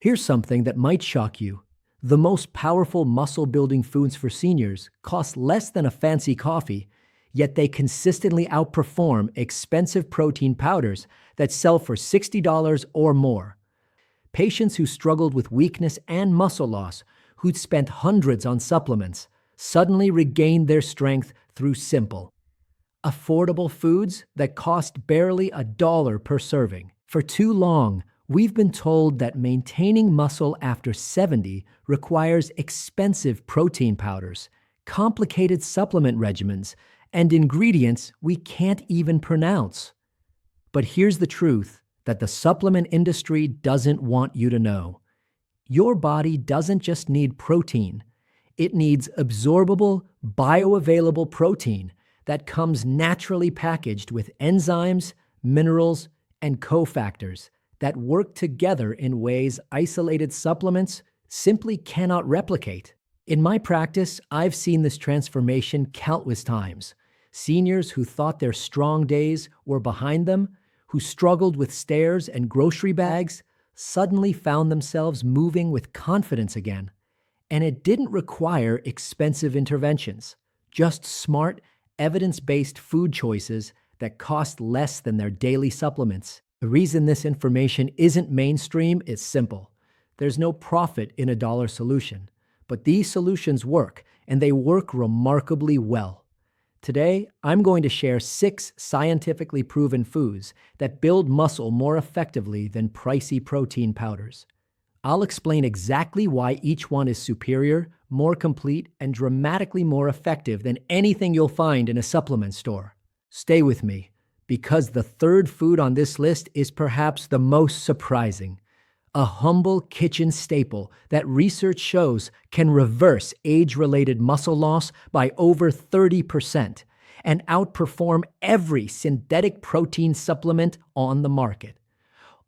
Here's something that might shock you. The most powerful muscle building foods for seniors cost less than a fancy coffee, yet they consistently outperform expensive protein powders that sell for $60 or more. Patients who struggled with weakness and muscle loss, who'd spent hundreds on supplements, suddenly regained their strength through simple, affordable foods that cost barely $1 per serving. For too long, we've been told that maintaining muscle after 70 requires expensive protein powders, complicated supplement regimens, and ingredients we can't even pronounce. But here's the truth that the supplement industry doesn't want you to know. Your body doesn't just need protein. It needs absorbable, bioavailable protein that comes naturally packaged with enzymes, minerals, and cofactors that work together in ways isolated supplements simply cannot replicate. In my practice, I've seen this transformation countless times. Seniors who thought their strong days were behind them, who struggled with stairs and grocery bags, suddenly found themselves moving with confidence again. And it didn't require expensive interventions, just smart, evidence-based food choices that cost less than their daily supplements. The reason this information isn't mainstream is simple. There's no profit in a dollar solution, but these solutions work, and they work remarkably well. Today, I'm going to share 6 scientifically proven foods that build muscle more effectively than pricey protein powders. I'll explain exactly why each one is superior, more complete, and dramatically more effective than anything you'll find in a supplement store. Stay with me, because the third food on this list is perhaps the most surprising. A humble kitchen staple that research shows can reverse age-related muscle loss by over 30% and outperform every synthetic protein supplement on the market.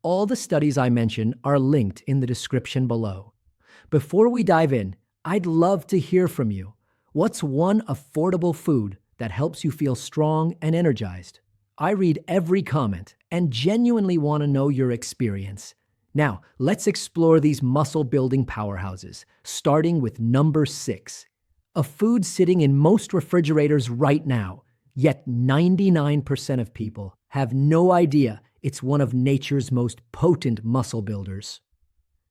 All the studies I mention are linked in the description below. Before we dive in, I'd love to hear from you. What's one affordable food that helps you feel strong and energized? I read every comment and genuinely want to know your experience. Now, let's explore these muscle-building powerhouses, starting with number 6. A food sitting in most refrigerators right now, yet 99% of people have no idea it's one of nature's most potent muscle builders.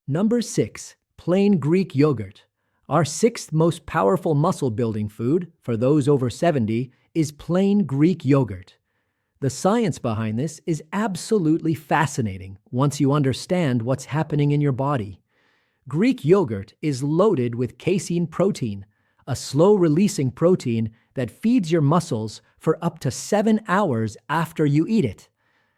Number 6, plain Greek yogurt. Our 6th most powerful muscle-building food, for those over 70, is plain Greek yogurt. The science behind this is absolutely fascinating once you understand what's happening in your body. Greek yogurt is loaded with casein protein, a slow-releasing protein that feeds your muscles for up to 7 hours after you eat it.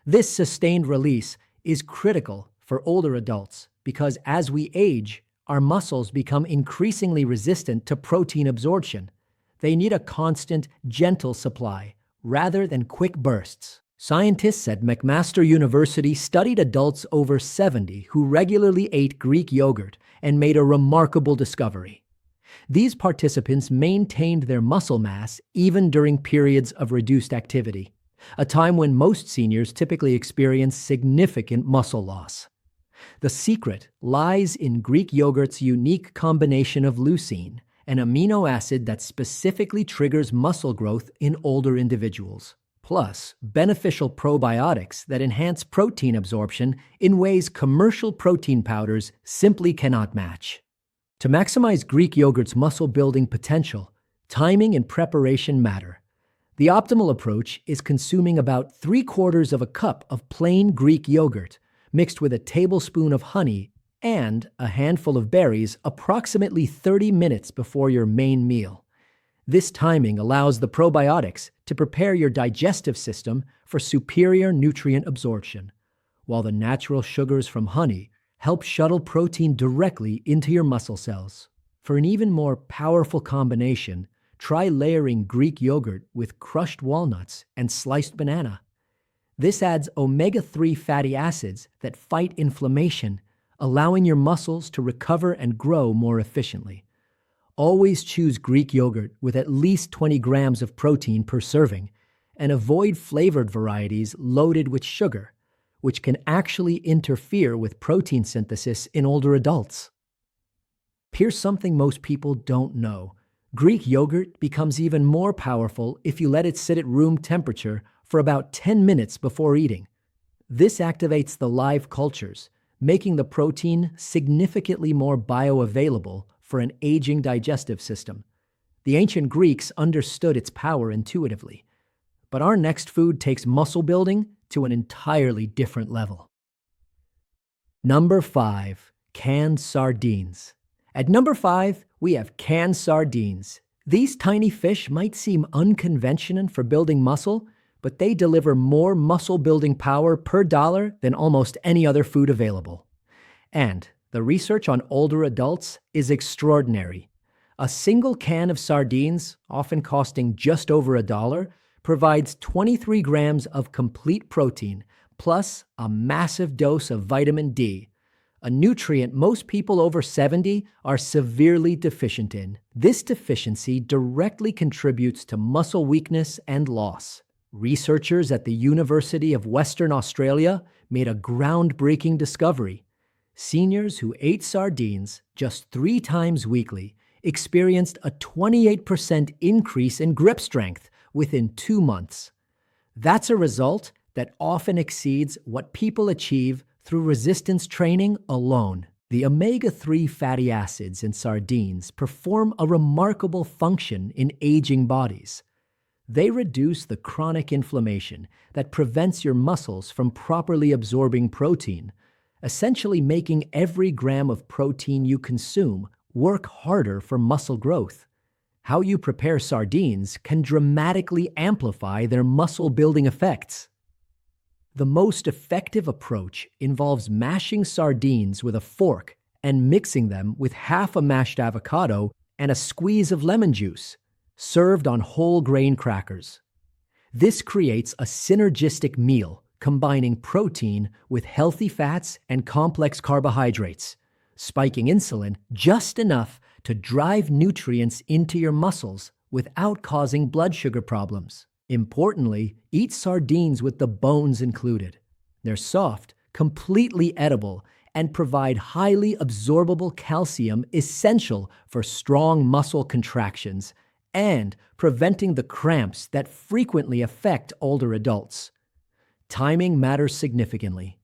This sustained release is critical for older adults because as we age, our muscles become increasingly resistant to protein absorption. They need a constant, gentle supply rather than quick bursts. Scientists at McMaster University studied adults over 70 who regularly ate Greek yogurt and made a remarkable discovery. These participants maintained their muscle mass even during periods of reduced activity, a time when most seniors typically experience significant muscle loss. The secret lies in Greek yogurt's unique combination of leucine, an amino acid that specifically triggers muscle growth in older individuals, plus beneficial probiotics that enhance protein absorption in ways commercial protein powders simply cannot match. To maximize Greek yogurt's muscle-building potential, timing and preparation matter. The optimal approach is consuming about 3/4 of a cup of plain Greek yogurt, mixed with a tablespoon of honey and a handful of berries approximately 30 minutes before your main meal. This timing allows the probiotics to prepare your digestive system for superior nutrient absorption, while the natural sugars from honey help shuttle protein directly into your muscle cells. For an even more powerful combination, try layering Greek yogurt with crushed walnuts and sliced banana. This adds omega-3 fatty acids that fight inflammation, allowing your muscles to recover and grow more efficiently. Always choose Greek yogurt with at least 20 grams of protein per serving, and avoid flavored varieties loaded with sugar, which can actually interfere with protein synthesis in older adults. Here's something most people don't know. Greek yogurt becomes even more powerful if you let it sit at room temperature for about 10 minutes before eating. This activates the live cultures, making the protein significantly more bioavailable for an aging digestive system. The ancient Greeks understood its power intuitively. But our next food takes muscle building to an entirely different level. Number 5. Canned sardines. At number 5, we have canned sardines. These tiny fish might seem unconventional for building muscle, but they deliver more muscle-building power per dollar than almost any other food available. And the research on older adults is extraordinary. A single can of sardines, often costing just over $1, provides 23 grams of complete protein, plus a massive dose of vitamin D, a nutrient most people over 70 are severely deficient in. This deficiency directly contributes to muscle weakness and loss. Researchers at the University of Western Australia made a groundbreaking discovery. Seniors who ate sardines just 3 times weekly experienced a 28% increase in grip strength within 2 months. That's a result that often exceeds what people achieve through resistance training alone. The omega-3 fatty acids in sardines perform a remarkable function in aging bodies. They reduce the chronic inflammation that prevents your muscles from properly absorbing protein, essentially making every gram of protein you consume work harder for muscle growth. How you prepare sardines can dramatically amplify their muscle-building effects. The most effective approach involves mashing sardines with a fork and mixing them with half a mashed avocado and a squeeze of lemon juice, served on whole grain crackers. This creates a synergistic meal combining protein with healthy fats and complex carbohydrates, spiking insulin just enough to drive nutrients into your muscles without causing blood sugar problems. Importantly, eat sardines with the bones included. They're soft, completely edible, and provide highly absorbable calcium essential for strong muscle contractions and preventing the cramps that frequently affect older adults. Timing matters significantly.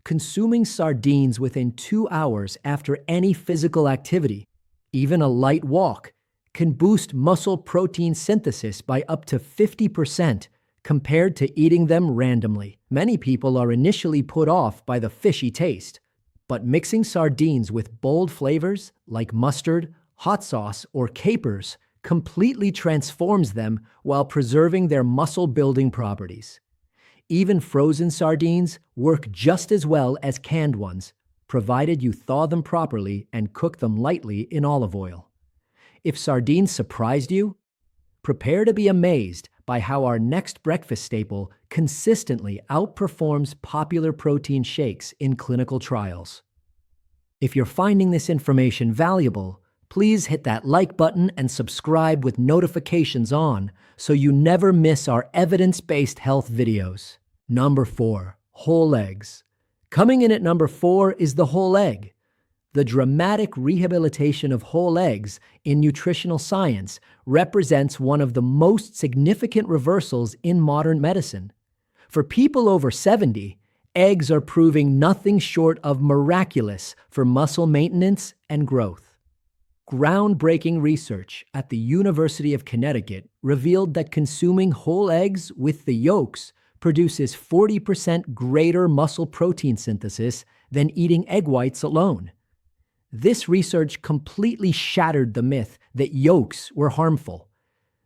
Consuming sardines within 2 hours after any physical activity, even a light walk, can boost muscle protein synthesis by up to 50% compared to eating them randomly. Many people are initially put off by the fishy taste, but mixing sardines with bold flavors like mustard, hot sauce, or capers completely transforms them while preserving their muscle-building properties. Even frozen sardines work just as well as canned ones, provided you thaw them properly and cook them lightly in olive oil. If sardines surprised you, prepare to be amazed by how our next breakfast staple consistently outperforms popular protein shakes in clinical trials. If you're finding this information valuable, please hit that like button and subscribe with notifications on so you never miss our evidence-based health videos. Number 4. Whole eggs. Coming in at number 4 is the whole egg. The dramatic rehabilitation of whole eggs in nutritional science represents one of the most significant reversals in modern medicine. For people over 70, eggs are proving nothing short of miraculous for muscle maintenance and growth. Groundbreaking research at the University of Connecticut revealed that consuming whole eggs with the yolks produces 40% greater muscle protein synthesis than eating egg whites alone. This research completely shattered the myth that yolks were harmful.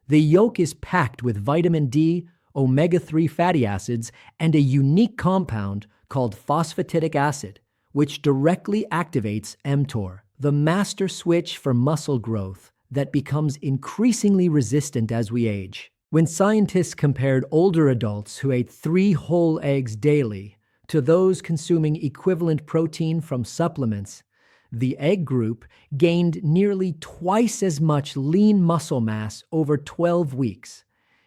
The yolk is packed with vitamin D, omega-3 fatty acids, and a unique compound called phosphatidic acid, which directly activates mTOR, the master switch for muscle growth that becomes increasingly resistant as we age. When scientists compared older adults who ate 3 whole eggs daily to those consuming equivalent protein from supplements, the egg group gained nearly twice as much lean muscle mass over 12 weeks.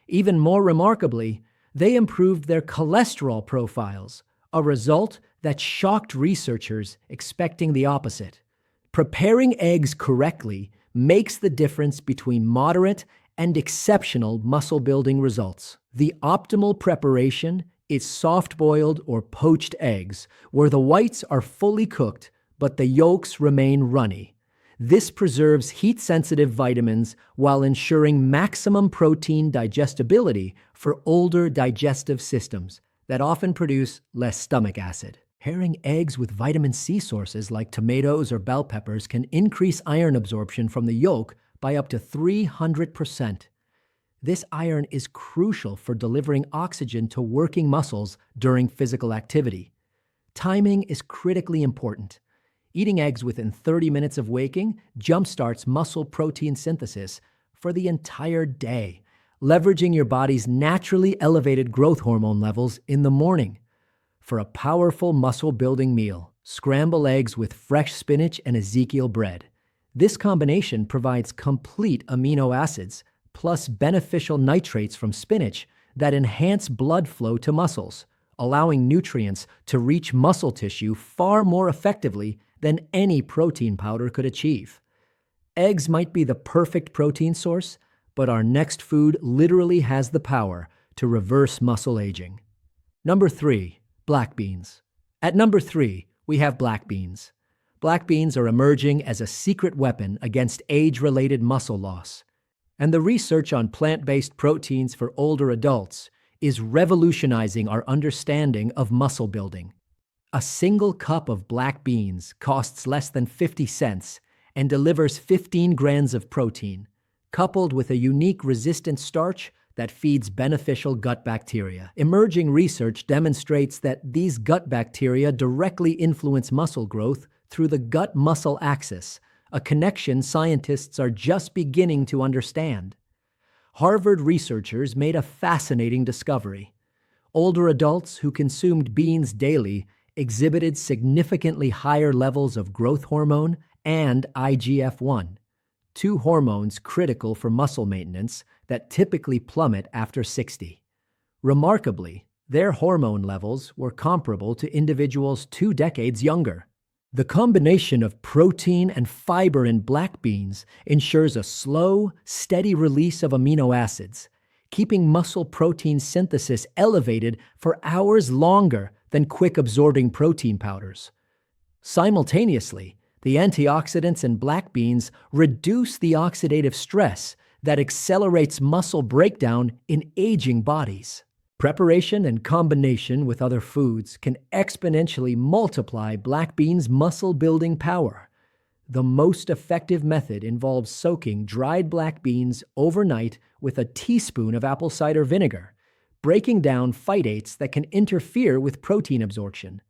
Even more remarkably, they improved their cholesterol profiles, a result that shocked researchers expecting the opposite. Preparing eggs correctly makes the difference between moderate and exceptional muscle building results. The optimal preparation is soft-boiled or poached eggs, where the whites are fully cooked but the yolks remain runny. This preserves heat-sensitive vitamins while ensuring maximum protein digestibility for older digestive systems that often produce less stomach acid. Pairing eggs with vitamin C sources like tomatoes or bell peppers can increase iron absorption from the yolk by up to 300%. This iron is crucial for delivering oxygen to working muscles during physical activity. Timing is critically important. Eating eggs within 30 minutes of waking jumpstarts muscle protein synthesis for the entire day, leveraging your body's naturally elevated growth hormone levels in the morning. For a powerful muscle-building meal, scramble eggs with fresh spinach and Ezekiel bread. This combination provides complete amino acids plus beneficial nitrates from spinach that enhance blood flow to muscles, allowing nutrients to reach muscle tissue far more effectively than any protein powder could achieve. Eggs might be the perfect protein source, but our next food literally has the power to reverse muscle aging. Number 3, black beans. At number 3, we have black beans. Black beans are emerging as a secret weapon against age-related muscle loss. And the research on plant-based proteins for older adults is revolutionizing our understanding of muscle building. A single cup of black beans costs less than 50 cents and delivers 15 grams of protein, coupled with a unique resistant starch that feeds beneficial gut bacteria. Emerging research demonstrates that these gut bacteria directly influence muscle growth through the gut-muscle axis, a connection scientists are just beginning to understand. Harvard researchers made a fascinating discovery. Older adults who consumed beans daily exhibited significantly higher levels of growth hormone and IGF-1, two hormones critical for muscle maintenance that typically plummet after 60. Remarkably, their hormone levels were comparable to individuals 2 decades younger. The combination of protein and fiber in black beans ensures a slow, steady release of amino acids, keeping muscle protein synthesis elevated for hours longer than quick-absorbing protein powders. Simultaneously, the antioxidants in black beans reduce the oxidative stress that accelerates muscle breakdown in aging bodies. Preparation and combination with other foods can exponentially multiply black beans' muscle-building power. The most effective method involves soaking dried black beans overnight with a teaspoon of apple cider vinegar, breaking down phytates that can interfere with protein absorption.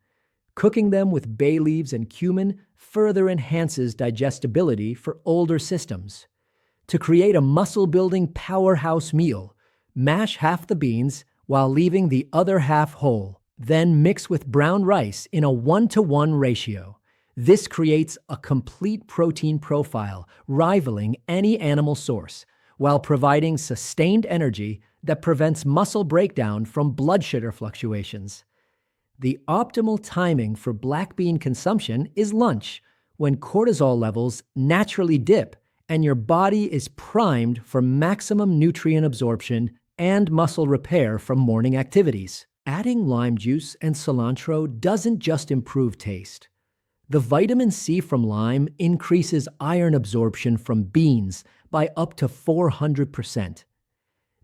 Cooking them with bay leaves and cumin further enhances digestibility for older systems. To create a muscle-building powerhouse meal, mash half the beans while leaving the other half whole. Then mix with brown rice in a 1-to-1 ratio. This creates a complete protein profile rivaling any animal source, while providing sustained energy that prevents muscle breakdown from blood sugar fluctuations. The optimal timing for black bean consumption is lunch, when cortisol levels naturally dip and your body is primed for maximum nutrient absorption and muscle repair from morning activities. Adding lime juice and cilantro doesn't just improve taste. The vitamin C from lime increases iron absorption from beans by up to 400%.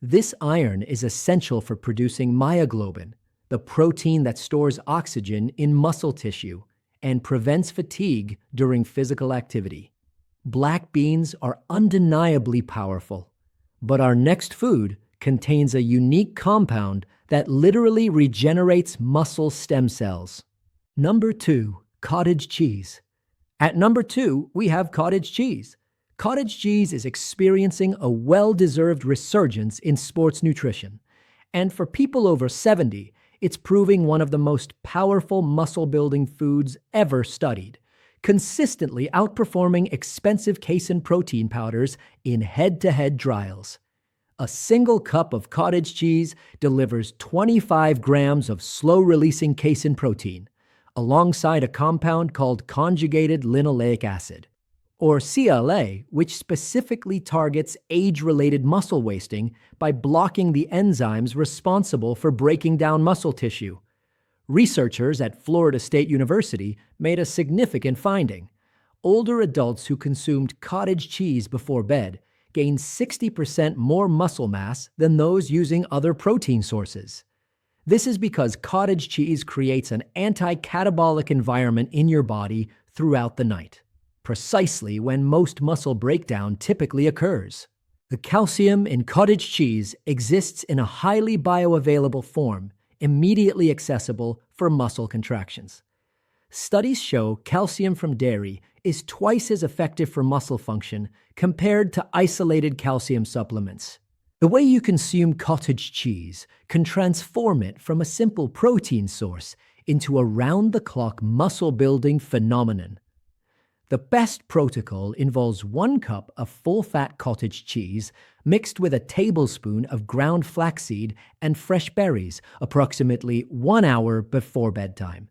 This iron is essential for producing myoglobin, the protein that stores oxygen in muscle tissue and prevents fatigue during physical activity. Black beans are undeniably powerful, but our next food contains a unique compound that literally regenerates muscle stem cells. Number 2, cottage cheese. At number 2, we have cottage cheese. Cottage cheese is experiencing a well-deserved resurgence in sports nutrition, and for people over 70, it's proving one of the most powerful muscle-building foods ever studied, consistently outperforming expensive casein protein powders in head-to-head trials. A single cup of cottage cheese delivers 25 grams of slow-releasing casein protein, alongside a compound called conjugated linoleic acid, or CLA, which specifically targets age-related muscle wasting by blocking the enzymes responsible for breaking down muscle tissue. Researchers at Florida State University made a significant finding. Older adults who consumed cottage cheese before bed gained 60% more muscle mass than those using other protein sources. This is because cottage cheese creates an anti-catabolic environment in your body throughout the night, precisely when most muscle breakdown typically occurs. The calcium in cottage cheese exists in a highly bioavailable form, immediately accessible for muscle contractions. Studies show calcium from dairy is twice as effective for muscle function compared to isolated calcium supplements. The way you consume cottage cheese can transform it from a simple protein source into a round-the-clock muscle-building phenomenon. The best protocol involves 1 cup of full-fat cottage cheese mixed with a tablespoon of ground flaxseed and fresh berries approximately 1 hour before bedtime.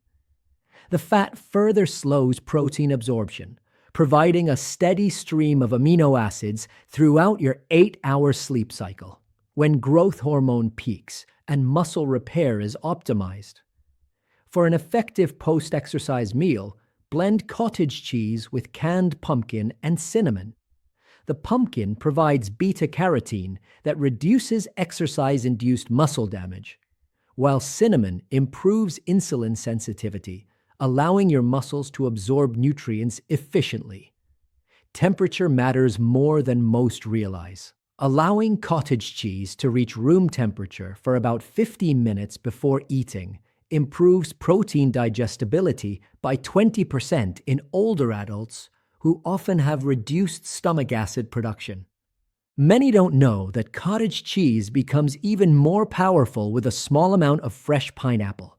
The fat further slows protein absorption, providing a steady stream of amino acids throughout your 8-hour sleep cycle, when growth hormone peaks and muscle repair is optimized. For an effective post-exercise meal, blend cottage cheese with canned pumpkin and cinnamon. The pumpkin provides beta-carotene that reduces exercise-induced muscle damage, while cinnamon improves insulin sensitivity, allowing your muscles to absorb nutrients efficiently. Temperature matters more than most realize. Allowing cottage cheese to reach room temperature for about 15 minutes before eating improves protein digestibility by 20% in older adults who often have reduced stomach acid production. Many don't know that cottage cheese becomes even more powerful with a small amount of fresh pineapple.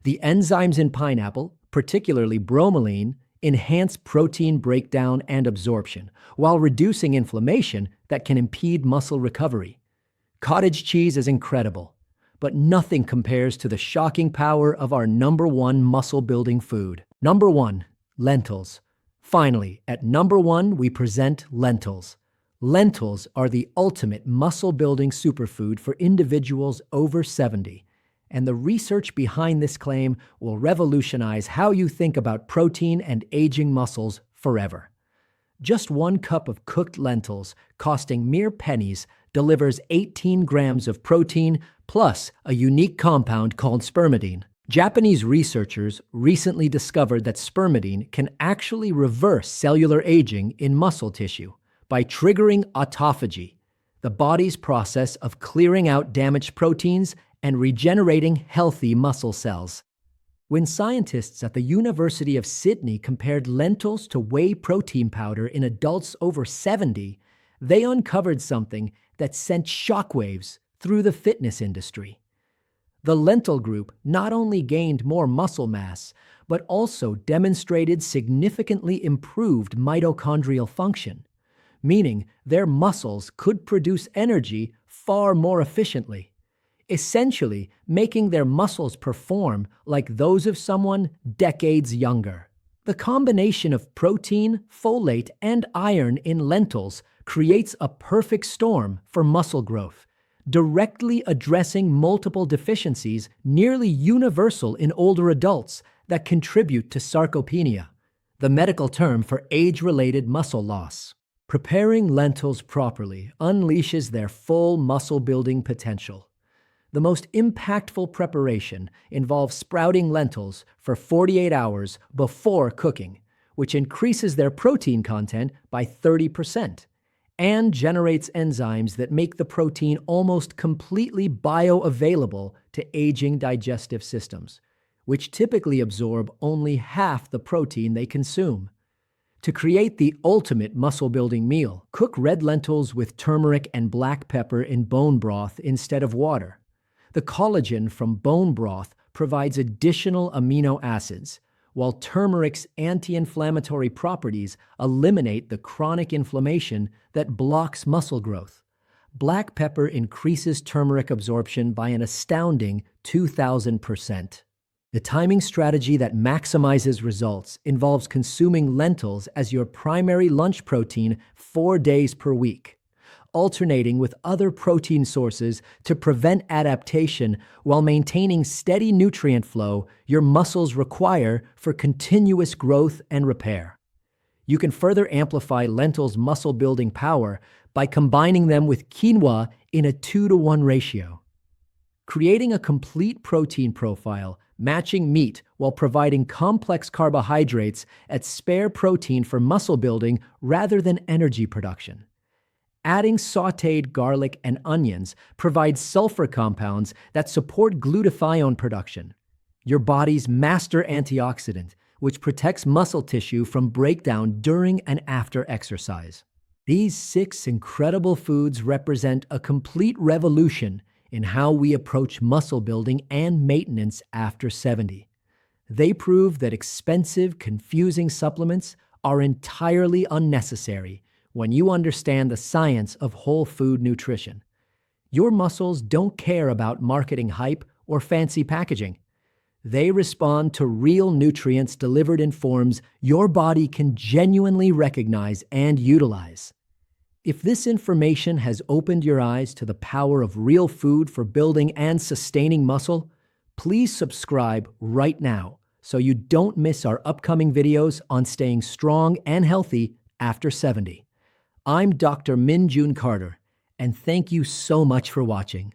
The enzymes in pineapple, particularly bromelain, enhance protein breakdown and absorption, while reducing inflammation that can impede muscle recovery. Cottage cheese is incredible, but nothing compares to the shocking power of our #1 muscle-building food. Number 1, lentils. Finally, at number 1, we present lentils. Lentils are the ultimate muscle-building superfood for individuals over 70. And the research behind this claim will revolutionize how you think about protein and aging muscles forever. Just 1 cup of cooked lentils, costing mere pennies, delivers 18 grams of protein plus a unique compound called spermidine. Japanese researchers recently discovered that spermidine can actually reverse cellular aging in muscle tissue by triggering autophagy, the body's process of clearing out damaged proteins and regenerating healthy muscle cells. When scientists at the University of Sydney compared lentils to whey protein powder in adults over 70, they uncovered something that sent shockwaves through the fitness industry. The lentil group not only gained more muscle mass, but also demonstrated significantly improved mitochondrial function, meaning their muscles could produce energy far more efficiently, essentially making their muscles perform like those of someone decades younger. The combination of protein, folate, and iron in lentils creates a perfect storm for muscle growth, directly addressing multiple deficiencies nearly universal in older adults that contribute to sarcopenia, the medical term for age-related muscle loss. Preparing lentils properly unleashes their full muscle-building potential. The most impactful preparation involves sprouting lentils for 48 hours before cooking, which increases their protein content by 30% and generates enzymes that make the protein almost completely bioavailable to aging digestive systems, which typically absorb only half the protein they consume. To create the ultimate muscle-building meal, cook red lentils with turmeric and black pepper in bone broth instead of water. The collagen from bone broth provides additional amino acids, while turmeric's anti-inflammatory properties eliminate the chronic inflammation that blocks muscle growth. Black pepper increases turmeric absorption by an astounding 2,000%. The timing strategy that maximizes results involves consuming lentils as your primary lunch protein 4 days per week, alternating with other protein sources to prevent adaptation while maintaining steady nutrient flow your muscles require for continuous growth and repair. You can further amplify lentils' muscle-building power by combining them with quinoa in a 2-to-1 ratio. Creating a complete protein profile, matching meat while providing complex carbohydrates at spare protein for muscle building rather than energy production. Adding sautéed garlic and onions provides sulfur compounds that support glutathione production, your body's master antioxidant, which protects muscle tissue from breakdown during and after exercise. These 6 incredible foods represent a complete revolution in how we approach muscle building and maintenance after 70. They prove that expensive, confusing supplements are entirely unnecessary when you understand the science of whole food nutrition. Your muscles don't care about marketing hype or fancy packaging. They respond to real nutrients delivered in forms your body can genuinely recognize and utilize. If this information has opened your eyes to the power of real food for building and sustaining muscle, please subscribe right now so you don't miss our upcoming videos on staying strong and healthy after 70. I'm Dr. Min Jun Carter, and thank you so much for watching.